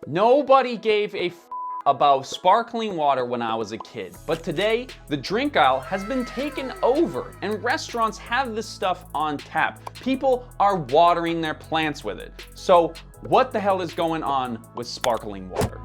Nobody gave a about sparkling water when I was a kid, but today the drink aisle has been taken over and restaurants have this stuff on tap. People are watering their plants with it. So what the hell is going on with sparkling water?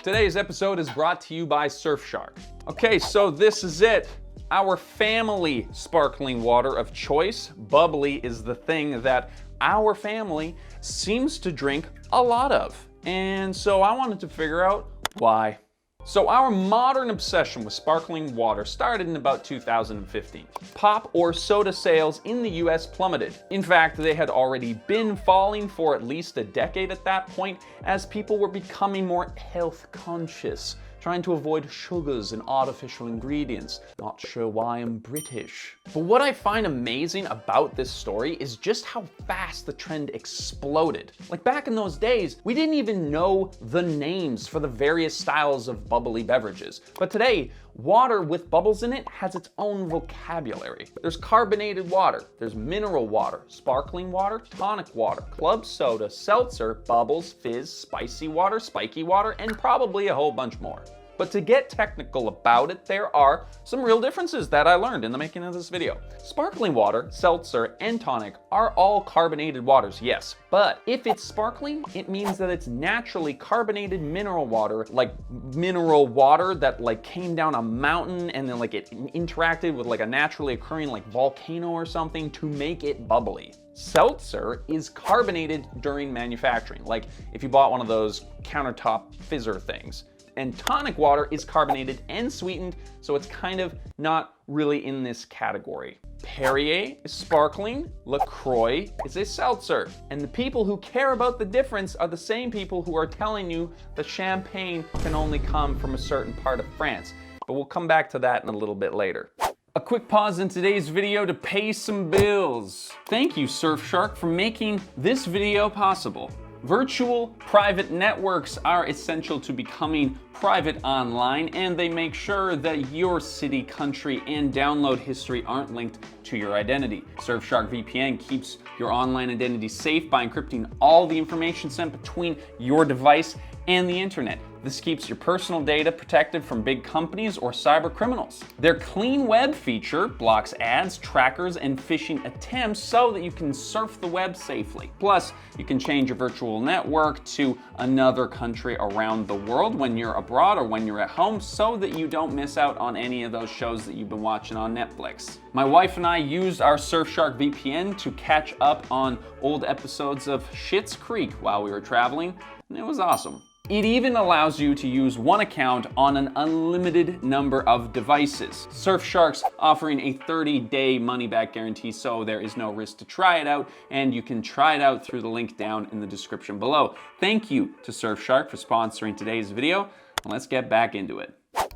Today's episode is brought to you by Surfshark. Okay, so this is it. Our family sparkling water of choice. Bubbly is the thing that our family seems to drink a lot of. And so I wanted to figure out why. So our modern obsession with sparkling water started in about 2015. Pop or soda sales in the US plummeted. In fact, they had already been falling for at least a decade at that point as people were becoming more health conscious, trying to avoid sugars and artificial ingredients. Not sure why I'm British. But what I find amazing about this story is just how fast the trend exploded. Like back in those days, we didn't even know the names for the various styles of bubbly beverages. But today, water with bubbles in it has its own vocabulary. There's carbonated water, there's mineral water, sparkling water, tonic water, club soda, seltzer, bubbles, fizz, spicy water, spiky water, and probably a whole bunch more. But to get technical about it, there are some real differences that I learned in the making of this video. Sparkling water, seltzer, and tonic are all carbonated waters, yes. But if it's sparkling, it means that it's naturally carbonated mineral water, like mineral water that like came down a mountain and then like it interacted with like a naturally occurring like volcano or something to make it bubbly. Seltzer is carbonated during manufacturing, like if you bought one of those countertop fizzer things. And tonic water is carbonated and sweetened, so it's kind of not really in this category. Perrier is sparkling, LaCroix is a seltzer. And the people who care about the difference are the same people who are telling you that champagne can only come from a certain part of France. But we'll come back to that in a little bit later. A quick pause in today's video to pay some bills. Thank you, Surfshark, for making this video possible. Virtual private networks are essential to becoming private online, and they make sure that your city, country, and download history aren't linked to your identity. Surfshark VPN keeps your online identity safe by encrypting all the information sent between your device and the internet. This keeps your personal data protected from big companies or cyber criminals. Their clean web feature blocks ads, trackers, and phishing attempts so that you can surf the web safely. Plus, you can change your virtual network to another country around the world when you're abroad or when you're at home so that you don't miss out on any of those shows that you've been watching on Netflix. My wife and I used our Surfshark VPN to catch up on old episodes of Schitt's Creek while we were traveling, and it was awesome. It even allows you to use one account on an unlimited number of devices. Surfshark's offering a 30-day money-back guarantee, so there is no risk to try it out, and you can try it out through the link down in the description below. Thank you to Surfshark for sponsoring today's video, and let's get back into it.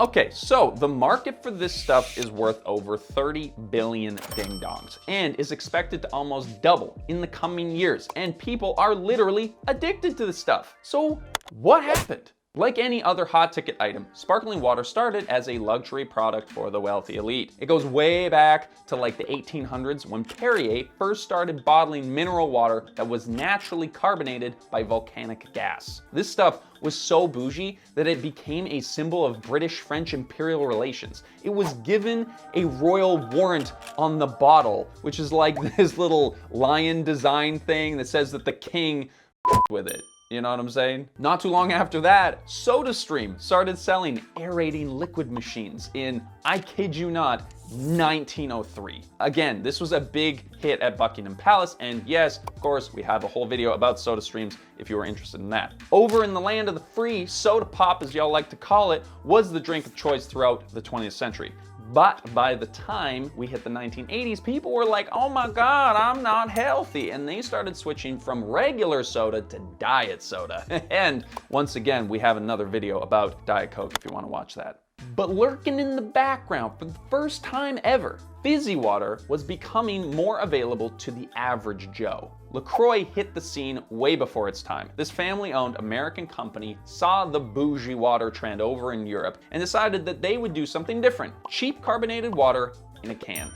Okay, so the market for this stuff is worth over 30 billion ding-dongs and is expected to almost double in the coming years, and people are literally addicted to this stuff. So what happened? Like any other hot ticket item, sparkling water started as a luxury product for the wealthy elite. It goes way back to like the 1800s when Perrier first started bottling mineral water that was naturally carbonated by volcanic gas. This stuff was so bougie that it became a symbol of British-French imperial relations. It was given a royal warrant on the bottle, which is like this little lion design thing that says that the king with it. You know what I'm saying? Not too long after that, SodaStream started selling aerating liquid machines in, I kid you not, 1903. Again, this was a big hit at Buckingham Palace, and yes, of course, we have a whole video about SodaStreams if you were interested in that. Over in the land of the free, soda pop, as y'all like to call it, was the drink of choice throughout the 20th century. But by the time we hit the 1980s, people were like, oh my God, I'm not healthy. And they started switching from regular soda to diet soda. And once again, we have another video about Diet Coke if you want to watch that. But lurking in the background for the first time ever, fizzy water was becoming more available to the average Joe. LaCroix hit the scene way before its time. This family-owned American company saw the bougie water trend over in Europe and decided that they would do something different. Cheap carbonated water in a can.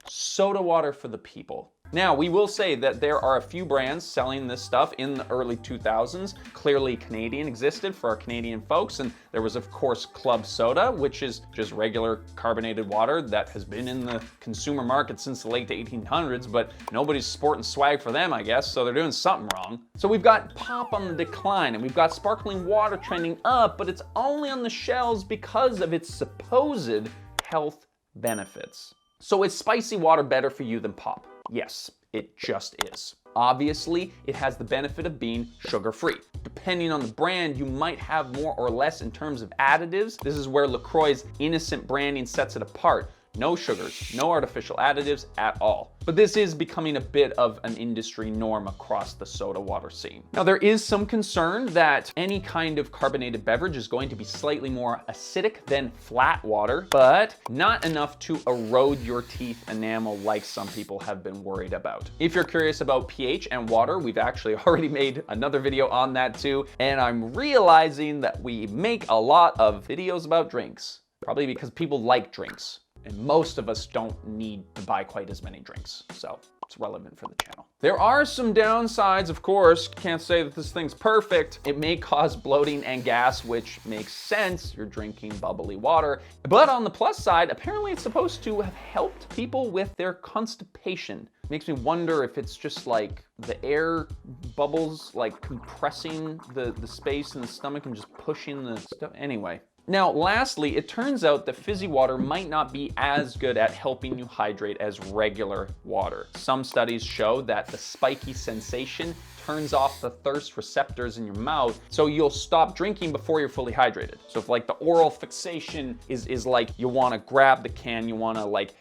Soda water for the people. Now, we will say that there are a few brands selling this stuff in the early 2000s. Clearly, Canadian existed for our Canadian folks, and there was, of course, Club Soda, which is just regular carbonated water that has been in the consumer market since the late 1800s, but nobody's sporting swag for them, I guess, so they're doing something wrong. So we've got pop on the decline, and we've got sparkling water trending up, but it's only on the shelves because of its supposed health benefits. So is spicy water better for you than pop? Yes, it just is. Obviously, it has the benefit of being sugar-free. Depending on the brand, you might have more or less in terms of additives. This is where LaCroix's innocent branding sets it apart. No sugars, no artificial additives at all. But this is becoming a bit of an industry norm across the soda water scene. Now, there is some concern that any kind of carbonated beverage is going to be slightly more acidic than flat water, but not enough to erode your teeth enamel like some people have been worried about. If you're curious about pH and water, we've actually already made another video on that too, and I'm realizing that we make a lot of videos about drinks, probably because people like drinks. And most of us don't need to buy quite as many drinks, so it's relevant for the channel. There are some downsides, of course. Can't say that this thing's perfect. It may cause bloating and gas, which makes sense. You're drinking bubbly water. But on the plus side, apparently it's supposed to have helped people with their constipation. Makes me wonder if it's just like the air bubbles, like compressing the space in the stomach and just pushing the stuff. Anyway. Now, lastly, it turns out that fizzy water might not be as good at helping you hydrate as regular water. Some studies show that the spiky sensation turns off the thirst receptors in your mouth, so you'll stop drinking before you're fully hydrated. So if like the oral fixation is like you wanna grab the can, you wanna like,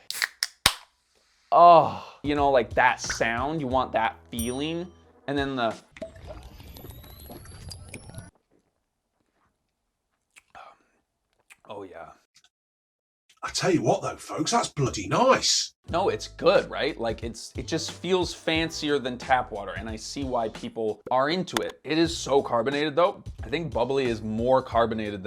oh, you know, like that sound, you want that feeling, and then the, oh yeah. I tell you what though, folks, that's bloody nice. No, it's good, right? Like it just feels fancier than tap water, and I see why people are into it. It is so carbonated though. I think bubbly is more carbonated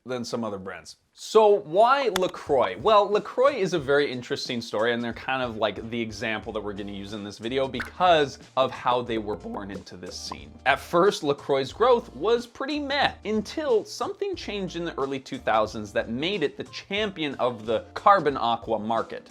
than some other brands. So why LaCroix? Well, LaCroix is a very interesting story, and they're kind of like the example that we're gonna use in this video because of how they were born into this scene. At first, LaCroix's growth was pretty meh until something changed in the early 2000s that made it the champion of the carbon aqua market.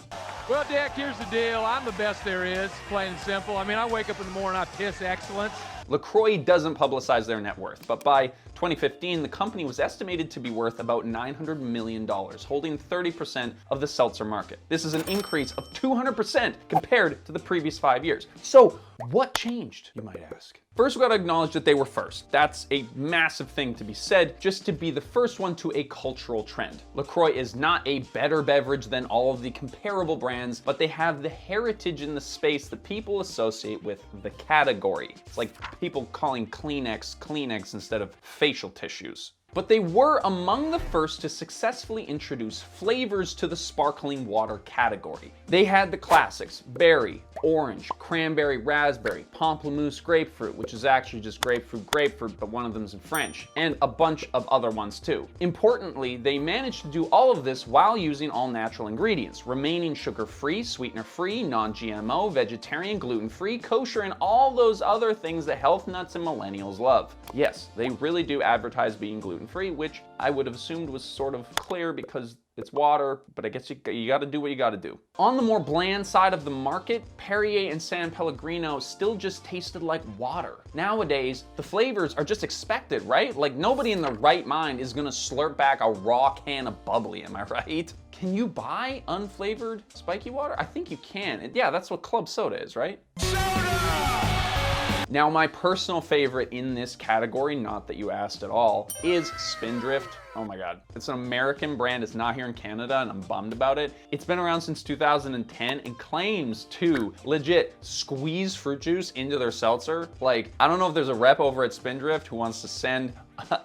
Well, Dick, here's the deal. I'm the best there is, plain and simple. I mean, I wake up in the morning, I piss excellence. LaCroix doesn't publicize their net worth, but by 2015, the company was estimated to be worth about $900 million, holding 30% of the seltzer market. This is an increase of 200% compared to the previous 5 years. So what changed, you might ask? First, we gotta acknowledge that they were first. That's a massive thing to be said, just to be the first one to a cultural trend. LaCroix is not a better beverage than all of the comparable brands, but they have the heritage in the space that people associate with the category. It's like people calling Kleenex Kleenex instead of facial tissues. But they were among the first to successfully introduce flavors to the sparkling water category. They had the classics, berry, orange, cranberry, raspberry, pamplemousse, grapefruit, which is actually just grapefruit, but one of them's in French, and a bunch of other ones too. Importantly, they managed to do all of this while using all natural ingredients, remaining sugar-free, sweetener-free, non-GMO, vegetarian, gluten-free, kosher, and all those other things that health nuts and millennials love. Yes, they really do advertise being gluten-free, which I would have assumed was sort of clear because it's water, but I guess you gotta do what you gotta do. On the more bland side of the market, Perrier and San Pellegrino still just tasted like water. Nowadays, the flavors are just expected, right? Like nobody in their right mind is gonna slurp back a raw can of bubbly, am I right? Can you buy unflavored spiky water? I think you can. And yeah, that's what club soda is, right? Now, my personal favorite in this category, not that you asked at all, is Spindrift. Oh my God. It's an American brand. It's not here in Canada, and I'm bummed about it. It's been around since 2010 and claims to legit squeeze fruit juice into their seltzer. Like, I don't know if there's a rep over at Spindrift who wants to send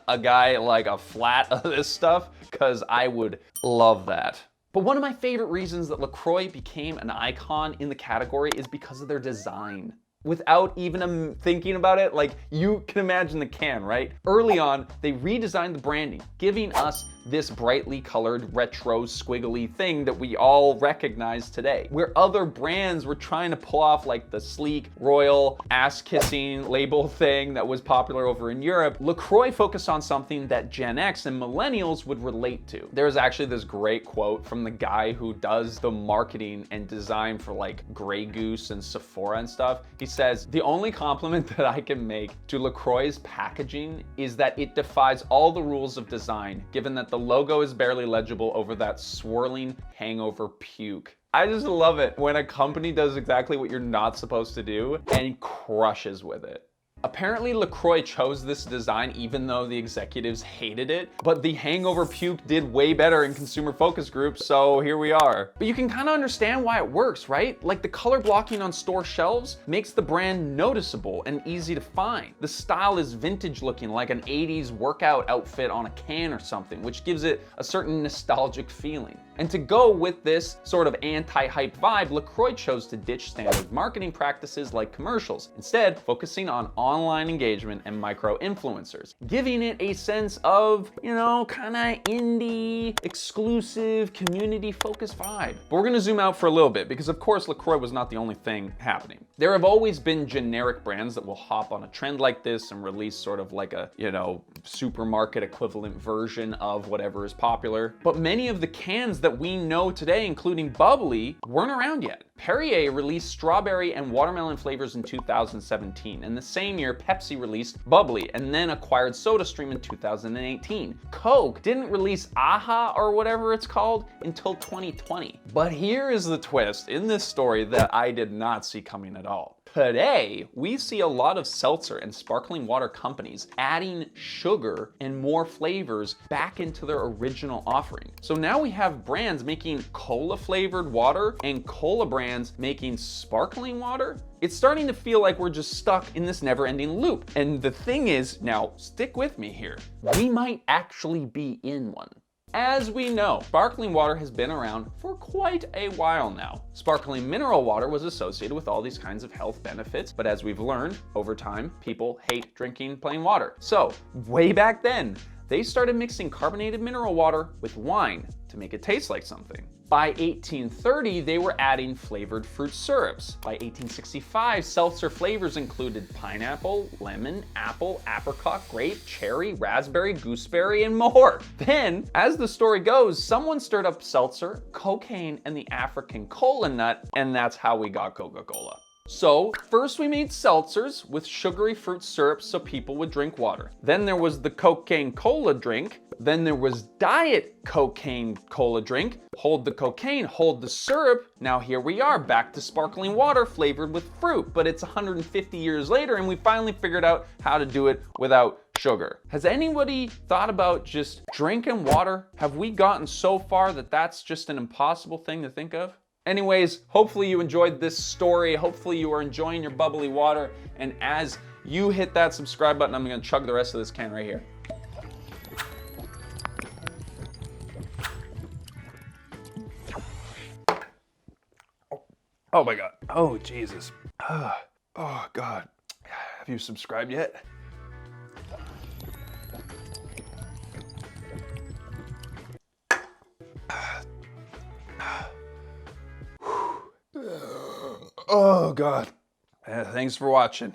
a guy like a flat of this stuff, because I would love that. But one of my favorite reasons that LaCroix became an icon in the category is because of their design. without even thinking about it. Like, you can imagine the can, right? Early on, they redesigned the branding, giving us this brightly colored, retro, squiggly thing that we all recognize today. Where other brands were trying to pull off like the sleek, royal, ass-kissing label thing that was popular over in Europe, LaCroix focused on something that Gen X and millennials would relate to. There's actually this great quote from the guy who does the marketing and design for like Grey Goose and Sephora and stuff. He says, "The only compliment that I can make to LaCroix's packaging is that it defies all the rules of design, given that the logo is barely legible over that swirling hangover puke." I just love it when a company does exactly what you're not supposed to do and crushes with it. Apparently, LaCroix chose this design even though the executives hated it, but the hangover puke did way better in consumer focus groups, so here we are. But you can kind of understand why it works, right? Like, the color blocking on store shelves makes the brand noticeable and easy to find. The style is vintage looking, like an 80s workout outfit on a can or something, which gives it a certain nostalgic feeling. And to go with this sort of anti-hype vibe, LaCroix chose to ditch standard marketing practices like commercials, instead focusing on online engagement and micro-influencers, giving it a sense of, you know, kind of indie, exclusive, community-focused vibe. But we're gonna zoom out for a little bit because of course LaCroix was not the only thing happening. There have always been generic brands that will hop on a trend like this and release sort of like a, you know, supermarket equivalent version of whatever is popular. But many of the cans that we know today, including bubbly, weren't around yet. Perrier released strawberry and watermelon flavors in 2017, and the same year Pepsi released bubbly and then acquired SodaStream in 2018. Coke didn't release AHA or whatever it's called until 2020. But here is the twist in this story that I did not see coming at all. Today, we see a lot of seltzer and sparkling water companies adding sugar and more flavors back into their original offering. So now we have brands making cola flavored water and cola brands making sparkling water. It's starting to feel like we're just stuck in this never-ending loop. And the thing is, now stick with me here, we might actually be in one. As we know, sparkling water has been around for quite a while now. Sparkling mineral water was associated with all these kinds of health benefits, but as we've learned over time, people hate drinking plain water. So, way back then, they started mixing carbonated mineral water with wine to make it taste like something. By 1830, they were adding flavored fruit syrups. By 1865, seltzer flavors included pineapple, lemon, apple, apricot, grape, cherry, raspberry, gooseberry, and more. Then, as the story goes, someone stirred up seltzer, cocaine, and the African cola nut, and that's how we got Coca-Cola. So, first we made seltzers with sugary fruit syrup so people would drink water. Then there was the cocaine cola drink. Then there was diet cocaine cola drink. Hold the cocaine, hold the syrup. Now here we are, back to sparkling water flavored with fruit. But it's 150 years later and we finally figured out how to do it without sugar. Has anybody thought about just drinking water? Have we gotten so far that that's just an impossible thing to think of? Anyways, hopefully you enjoyed this story. Hopefully you are enjoying your bubbly water. And as you hit that subscribe button, I'm gonna chug the rest of this can right here. Oh my God. Oh, Jesus. Oh God. Have you subscribed yet? Oh God. Thanks for watching.